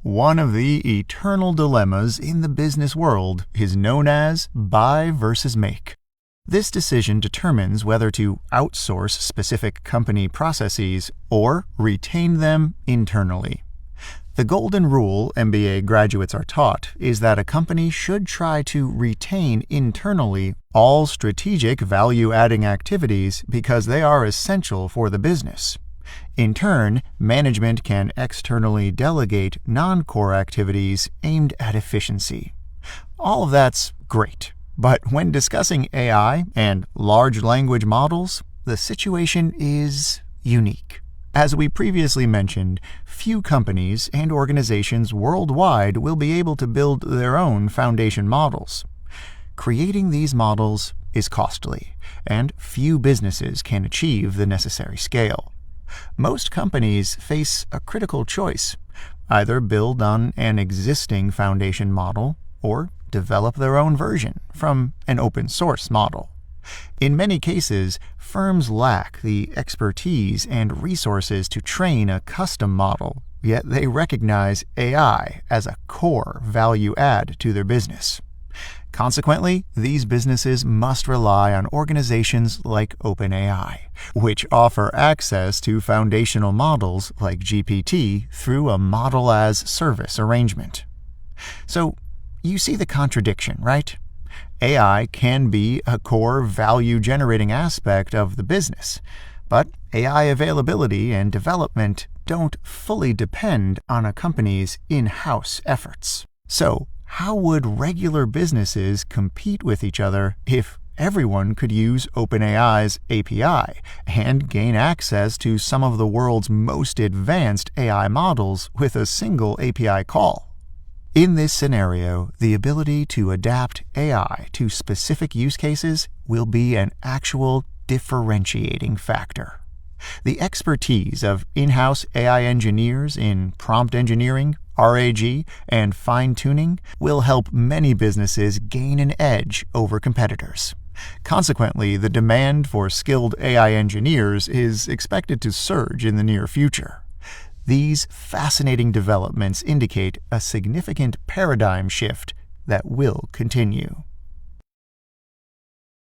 One of the eternal dilemmas in the business world is known as buy versus make. This decision determines whether to outsource specific company processes or retain them internally. The golden rule MBA graduates are taught is that a company should try to retain internally all strategic value-adding activities because they are essential for the business. In turn, management can externally delegate non-core activities aimed at efficiency. All of that's great, but when discussing AI and large language models, the situation is unique. As we previously mentioned, few companies and organizations worldwide will be able to build their own foundation models. Creating these models is costly, and few businesses can achieve the necessary scale. Most companies face a critical choice: either build on an existing foundation model or develop their own version from an open source model. In many cases, firms lack the expertise and resources to train a custom model, yet they recognize AI as a core value add to their business. Consequently, these businesses must rely on organizations like OpenAI, which offer access to foundational models like GPT through a model-as-service arrangement. So, you see the contradiction, right? AI can be a core value-generating aspect of the business, but AI availability and development don't fully depend on a company's in-house efforts. So, how would regular businesses compete with each other if everyone could use OpenAI's API and gain access to some of the world's most advanced AI models with a single API call? In this scenario, the ability to adapt AI to specific use cases will be an actual differentiating factor. The expertise of in-house AI engineers in prompt engineering, RAG, and fine-tuning will help many businesses gain an edge over competitors. Consequently, the demand for skilled AI engineers is expected to surge in the near future. These fascinating developments indicate a significant paradigm shift that will continue.